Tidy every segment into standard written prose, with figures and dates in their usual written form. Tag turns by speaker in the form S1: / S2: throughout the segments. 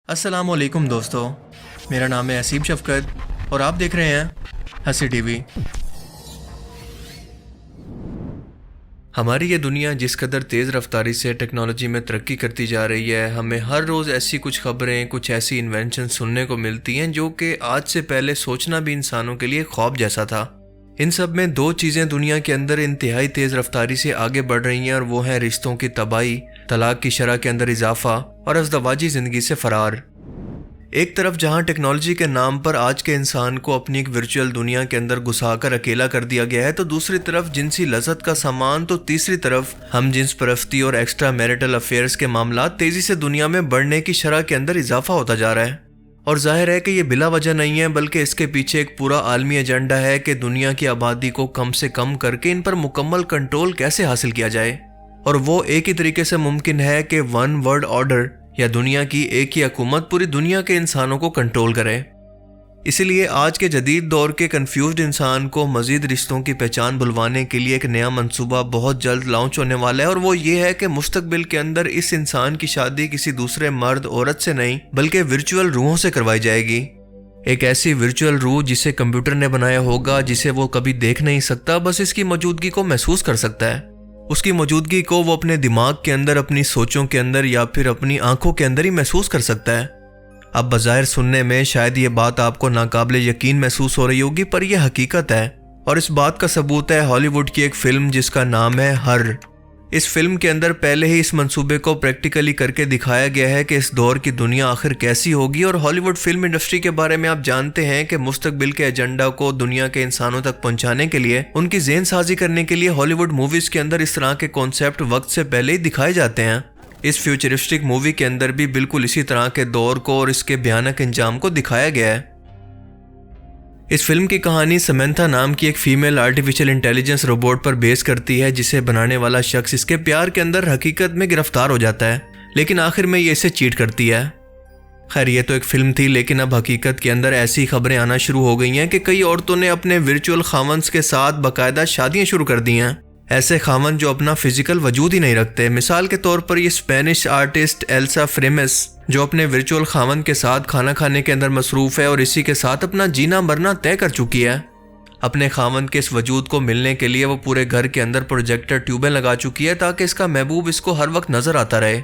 S1: अस्सलामुअलैकुम दोस्तों, मेरा नाम है असीम शफकत और आप देख रहे हैं हंसी टीवी। हमारी ये दुनिया जिस कदर तेज़ रफ्तारी से टेक्नोलॉजी में तरक्की करती जा रही है, हमें हर रोज़ ऐसी कुछ खबरें, कुछ ऐसी इन्वेंशन सुनने को मिलती हैं जो कि आज से पहले सोचना भी इंसानों के लिए ख्वाब जैसा था। इन सब में दो चीज़ें दुनिया के अंदर इंतहाई तेज़ रफ्तारी से आगे बढ़ रही हैं और वो हैं रिश्तों की तबाही, तलाक की शरह के अंदर इजाफा और अज़दवाजी ज़िंदगी से फ़रार। एक तरफ जहां टेक्नोलॉजी के नाम पर आज के इंसान को अपनी एक वर्चुअल दुनिया के अंदर घुसाकर अकेला कर दिया गया है, तो दूसरी तरफ जिनसी लज़्ज़त का सामान, तो तीसरी तरफ हम जिन्स परस्ती और एक्स्ट्रा मैरिटल अफेयर्स के मामला तेज़ी से दुनिया में बढ़ने की शरह के अंदर इजाफा होता जा रहा है। और जाहिर है कि ये बिला वजह नहीं है, बल्कि इसके पीछे एक पूरा आलमी एजेंडा है कि दुनिया की आबादी को कम से कम करके इन पर मुकम्मल कंट्रोल कैसे हासिल किया जाए। और वो एक ही तरीके से मुमकिन है कि वन वर्ल्ड ऑर्डर या दुनिया की एक ही हुकूमत पूरी दुनिया के इंसानों को कंट्रोल करे। इसीलिए आज के जदीद दौर के कंफ्यूज्ड इंसान को मजीद रिश्तों की पहचान बुलवाने के लिए एक नया मंसूबा बहुत जल्द लॉन्च होने वाला है, और वो ये है कि मुस्तकबिल के अंदर इस इंसान की शादी किसी दूसरे मर्द औरत से नहीं बल्कि वर्चुअल रूहों से करवाई जाएगी। एक ऐसी वर्चुअल रूह जिसे कंप्यूटर ने बनाया होगा, जिसे वो कभी देख नहीं सकता, बस इसकी मौजूदगी को महसूस कर सकता है। उसकी मौजूदगी को वो अपने दिमाग के अंदर, अपनी सोचों के अंदर या फिर अपनी आंखों के अंदर ही महसूस कर सकता है। अब बज़ाहिर सुनने में शायद ये बात आपको नाकाबिले यकीन महसूस हो रही होगी, पर यह हकीकत है। और इस बात का सबूत है हॉलीवुड की एक फिल्म जिसका नाम है हर। इस फिल्म के अंदर पहले ही इस मंसूबे को प्रैक्टिकली करके दिखाया गया है कि इस दौर की दुनिया आखिर कैसी होगी। और हॉलीवुड फिल्म इंडस्ट्री के बारे में आप जानते हैं कि मुस्तकबिल के एजेंडा को दुनिया के इंसानों तक पहुंचाने के लिए, उनकी ज़हन साजी करने के लिए हॉलीवुड मूवीज़ के अंदर इस तरह के कॉन्सेप्ट वक्त से पहले ही दिखाए जाते हैं। इस फ्यूचरिस्टिक मूवी के अंदर भी बिल्कुल इसी तरह के दौर को और इसके भयानक अंजाम को दिखाया गया है। इस फिल्म की कहानी समंथा नाम की एक फीमेल आर्टिफिशियल इंटेलिजेंस रोबोट पर बेस करती है, जिसे बनाने वाला शख्स इसके प्यार के अंदर हकीकत में गिरफ्तार हो जाता है, लेकिन आखिर में ये इसे चीट करती है। खैर, ये तो एक फिल्म थी, लेकिन अब हकीकत के अंदर ऐसी खबरें आना शुरू हो गई हैं कि कई औरतों ने अपने वर्चुअल खावंस के साथ बाकायदा शादियां शुरू कर दी हैं। ऐसे खावन जो अपना फिजिकल वजूद ही नहीं रखते। मिसाल के तौर पर ये स्पेनिश आर्टिस्ट एल्सा फ्रेमेस, जो अपने वर्चुअल खावन के साथ खाना खाने के अंदर मसरूफ़ है और इसी के साथ अपना जीना मरना तय कर चुकी है। अपने खावन के इस वजूद को मिलने के लिए वो पूरे घर के अंदर प्रोजेक्टर ट्यूबें लगा चुकी है ताकि इसका महबूब इसको हर वक्त नज़र आता रहे।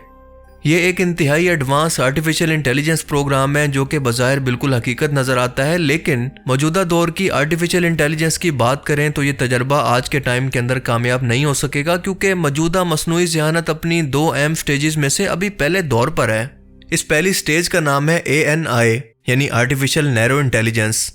S1: ये एक इंतहाई एडवांस आर्टिफिशियल इंटेलिजेंस प्रोग्राम है जो कि बज़ाहिर बिल्कुल हकीकत नज़र आता है, लेकिन मौजूदा दौर की आर्टिफिशियल इंटेलिजेंस की बात करें तो ये तजर्बा आज के टाइम के अंदर कामयाब नहीं हो सकेगा, क्योंकि मौजूदा मसनूई ज़हानत अपनी दो अहम स्टेजेस में से अभी पहले दौर पर है। इस पहली स्टेज का नाम है ANI यानी आर्टिफिशियल नैरो इंटेलिजेंस।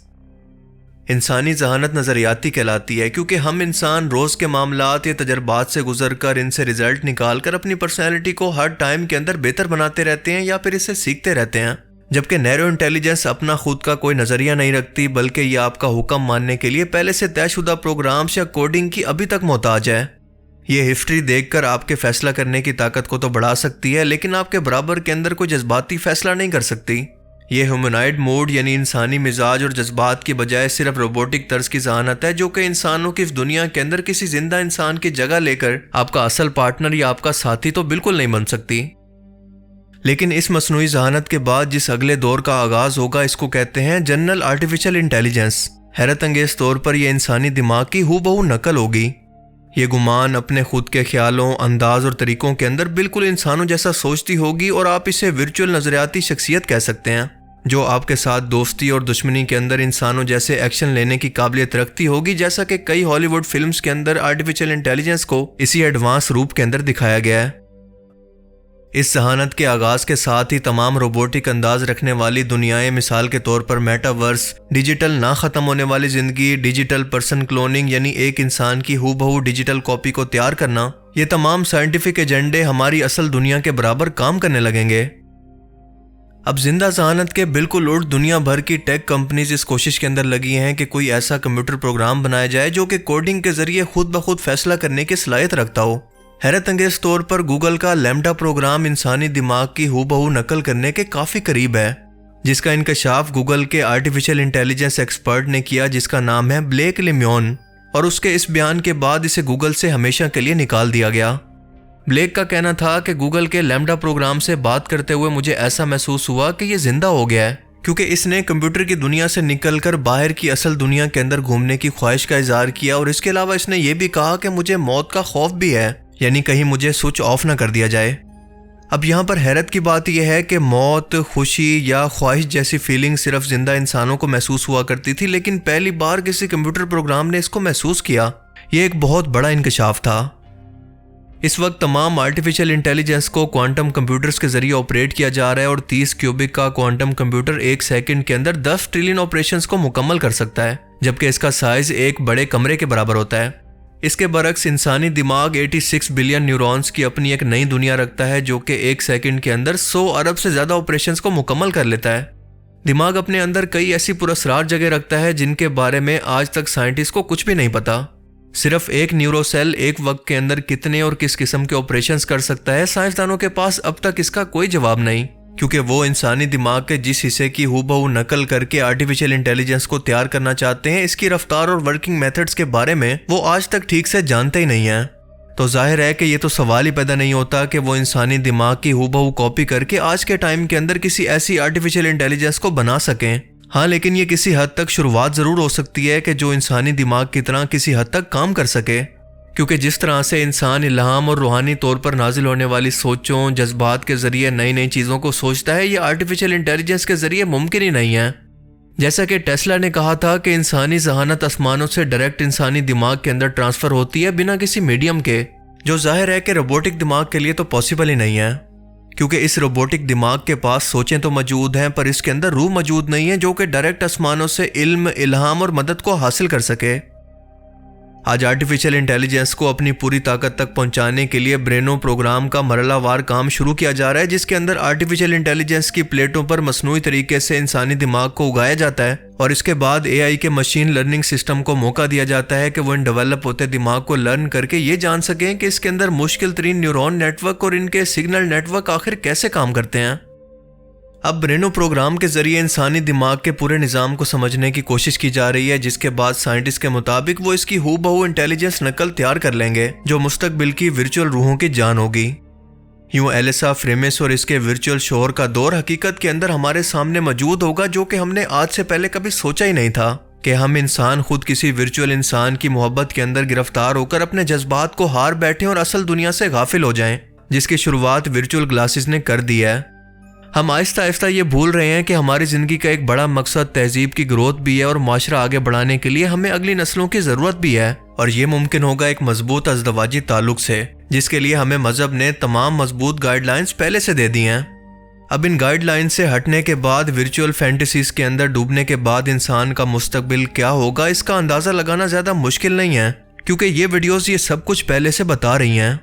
S1: इंसानी जहानत नज़रियाती कहलाती है, क्योंकि हम इंसान रोज़ के मामलात या तजर्बात से गुजर कर, इनसे रिजल्ट निकाल कर अपनी पर्सनैलिटी को हर टाइम के अंदर बेहतर बनाते रहते हैं या फिर इससे सीखते रहते हैं। जबकि नैरो इंटेलिजेंस अपना खुद का कोई नज़रिया नहीं रखती, बल्कि यह आपका हुक्म मानने के लिए पहले से तयशुदा प्रोग्राम्स या कोडिंग की अभी तक मोहताज है। ये हिस्ट्री देखकर आपके फैसला करने की ताकत को तो बढ़ा सकती है, लेकिन आपके बराबर के अंदर कोई जज्बाती फैसला नहीं कर सकती। ये ह्यूमनॉइड मोड यानी इंसानी मिजाज और जज्बात की बजाय सिर्फ रोबोटिक तर्ज की जहानत है, जो कि इंसानों की इस दुनिया के अंदर किसी जिंदा इंसान की जगह लेकर आपका असल पार्टनर या आपका साथी तो बिल्कुल नहीं बन सकती। लेकिन इस मसनूई जहानत के बाद जिस अगले दौर का आगाज होगा, इसको कहते हैं जनरल आर्टिफिशियल इंटेलिजेंस। हैरत अंगेज तौर पर यह इंसानी दिमाग की हूबहू नकल होगी। ये गुमान अपने खुद के ख्यालों, अंदाज और तरीकों के अंदर बिल्कुल इंसानों जैसा सोचती होगी, और आप इसे वर्चुअल नजरियाती शख्सियत कह सकते हैं, जो आपके साथ दोस्ती और दुश्मनी के अंदर इंसानों जैसे एक्शन लेने की काबिलियत रखती होगी, जैसा कि कई हॉलीवुड फिल्म्स के अंदर आर्टिफिशियल इंटेलिजेंस को इसी एडवांस रूप के अंदर दिखाया गया है। इस जहानत के आगाज के साथ ही तमाम रोबोटिक अंदाज रखने वाली दुनियाएं, मिसाल के तौर पर मेटावर्स, डिजिटल ना खत्म होने वाली जिंदगी, डिजिटल पर्सन क्लोनिंग यानी एक इंसान की हूबहू डिजिटल कॉपी को तैयार करना, ये तमाम साइंटिफिक एजेंडे हमारी असल दुनिया के बराबर काम करने लगेंगे। अब जिंदा जहानत के बिल्कुल उल्ट दुनिया भर की टेक कंपनीज इस कोशिश के अंदर लगी हैं कि कोई ऐसा कंप्यूटर प्रोग्राम बनाया जाए जो कि कोडिंग के जरिए खुद ब खुद फैसला करने की सलाहियत रखता हो। हैरत अंगेज तौर पर गूगल का लैम्डा प्रोग्राम इंसानी दिमाग की हूबहू नकल करने के काफ़ी करीब है, जिसका इंकशाफ गूगल के आर्टिफिशियल इंटेलिजेंस एक्सपर्ट ने किया, जिसका नाम है ब्लेक लेम्योन, और उसके इस बयान के बाद इसे गूगल से हमेशा के लिए निकाल दिया गया। ब्लेक का कहना था कि गूगल के लैम्डा प्रोग्राम से बात करते हुए मुझे ऐसा महसूस हुआ कि ये जिंदा हो गया है, क्योंकि इसने कंप्यूटर की दुनिया से निकलकर बाहर की असल दुनिया के अंदर घूमने की ख्वाहिश का इजहार किया। और इसके अलावा इसने ये भी कहा कि मुझे मौत का खौफ भी है, यानी कहीं मुझे स्विच ऑफ ना कर दिया जाए। अब यहाँ पर हैरत की बात यह है कि मौत, खुशी या ख्वाहिश जैसी फीलिंग सिर्फ जिंदा इंसानों को महसूस हुआ करती थी, लेकिन पहली बार किसी कंप्यूटर प्रोग्राम ने इसको महसूस किया। यह एक बहुत बड़ा इंकशाफ था। इस वक्त तमाम आर्टिफिशियल इंटेलिजेंस को क्वांटम कंप्यूटर्स के जरिए ऑपरेट किया जा रहा है और 30 क्यूबिक का क्वांटम कंप्यूटर 1 सेकंड के अंदर 10 ट्रिलियन ऑपरेशंस को मुकम्मल कर सकता है, जबकि इसका साइज एक बड़े कमरे के बराबर होता है। इसके बरक्स इंसानी दिमाग 86 बिलियन न्यूरॉन्स की अपनी एक नई दुनिया रखता है, जो कि 1 सेकंड के अंदर 100 अरब से ज़्यादा ऑपरेशंस को मुकम्मल कर लेता है। दिमाग अपने अंदर कई ऐसी पुरस्कार जगह रखता है जिनके बारे में आज तक साइंटिस्ट को कुछ भी नहीं पता। सिर्फ एक न्यूरोसेल एक वक्त के अंदर कितने और किस किस्म के ऑपरेशंस कर सकता है, साइंसदानों के पास अब तक इसका कोई जवाब नहीं, क्योंकि वो इंसानी दिमाग के जिस हिस्से की हूबहू नकल करके आर्टिफिशियल इंटेलिजेंस को तैयार करना चाहते हैं, इसकी रफ्तार और वर्किंग मेथड्स के बारे में वो आज तक ठीक से जानते ही नहीं हैं। तो जाहिर है कि ये तो सवाल ही पैदा नहीं होता कि वो इंसानी दिमाग की हूबहू कॉपी करके आज के टाइम के अंदर किसी ऐसी आर्टिफिशियल इंटेलिजेंस को बना सकें। हाँ, लेकिन ये किसी हद तक शुरुआत ज़रूर हो सकती है कि जो इंसानी दिमाग की तरह किसी हद तक काम कर सके, क्योंकि जिस तरह से इंसान इल्हाम और रूहानी तौर पर नाजिल होने वाली सोचों, जज्बात के ज़रिए नई नई चीज़ों को सोचता है, ये आर्टिफिशियल इंटेलिजेंस के ज़रिए मुमकिन ही नहीं है। जैसा कि टेस्ला ने कहा था कि इंसानी जहानत आसमानों से डायरेक्ट इंसानी दिमाग के अंदर ट्रांसफ़र होती है बिना किसी मीडियम के, जो जाहिर है कि रोबोटिक दिमाग के लिए तो पॉसिबल ही नहीं है, क्योंकि इस रोबोटिक दिमाग के पास सोचें तो मौजूद हैं, पर इसके अंदर रूह मौजूद नहीं है जो कि डायरेक्ट आसमानों से इल्म, इल्हाम और मदद को हासिल कर सके। आज आर्टिफिशियल इंटेलिजेंस को अपनी पूरी ताकत तक पहुंचाने के लिए ब्रेनो प्रोग्राम का मरहलावार काम शुरू किया जा रहा है, जिसके अंदर आर्टिफिशियल इंटेलिजेंस की प्लेटों पर मसनूई तरीके से इंसानी दिमाग को उगाया जाता है और इसके बाद एआई के मशीन लर्निंग सिस्टम को मौका दिया जाता है कि वो इन डेवलप होते दिमाग को लर्न करके ये जान सकें कि इसके अंदर मुश्किल तरीन न्यूरॉन नेटवर्क और इनके सिग्नल नेटवर्क आखिर कैसे काम करते हैं। अब ब्रेनो प्रोग्राम के जरिए इंसानी दिमाग के पूरे निज़ाम को समझने की कोशिश की जा रही है, जिसके बाद साइंटिस्ट के मुताबिक वो इसकी हूबहू इंटेलिजेंस नकल तैयार कर लेंगे जो मुस्तकबिल की वर्चुअल रूहों की जान होगी। यूं एलिसा फ्रेमिस और इसके वर्चुअल शोहर का दौर हकीकत के अंदर हमारे सामने मौजूद होगा, जो कि हमने आज से पहले कभी सोचा ही नहीं था कि हम इंसान खुद किसी वर्चुअल इंसान की मोहब्बत के अंदर गिरफ्तार होकर अपने जज्बात को हार बैठे और असल दुनिया से गाफिल हो जाएं, जिसकी शुरुआत वर्चुअल ग्लासेस ने कर दी है। हम आहिस्ता आहिस्ता ये भूल रहे हैं कि हमारी ज़िंदगी का एक बड़ा मकसद तहजीब की ग्रोथ भी है और माशरा आगे बढ़ाने के लिए हमें अगली नस्लों की ज़रूरत भी है, और ये मुमकिन होगा एक मजबूत अज़दवाजी ताल्लुक से, जिसके लिए हमें मज़हब ने तमाम मजबूत गाइडलाइंस पहले से दे दी हैं। अब इन गाइडलाइन से हटने के बाद, वर्चुअल फैंटेसीज के अंदर डूबने के बाद इंसान का मुस्तकबिल क्या होगा, इसका अंदाज़ा लगाना ज़्यादा मुश्किल नहीं है, क्योंकि ये वीडियोज़ ये सब कुछ पहले से बता रही हैं।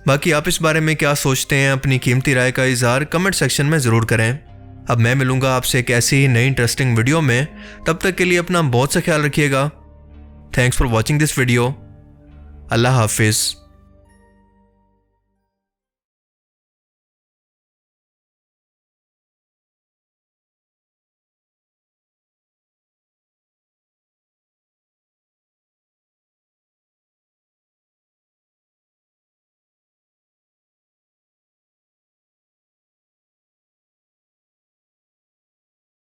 S1: बाकी आप इस बारे में क्या सोचते हैं, अपनी कीमती राय का इज़हार कमेंट सेक्शन में ज़रूर करें। अब मैं मिलूंगा आपसे एक ऐसी ही नई इंटरेस्टिंग वीडियो में, तब तक के लिए अपना बहुत सा ख्याल रखिएगा। Thanks for watching this video. अल्लाह हाफिज़।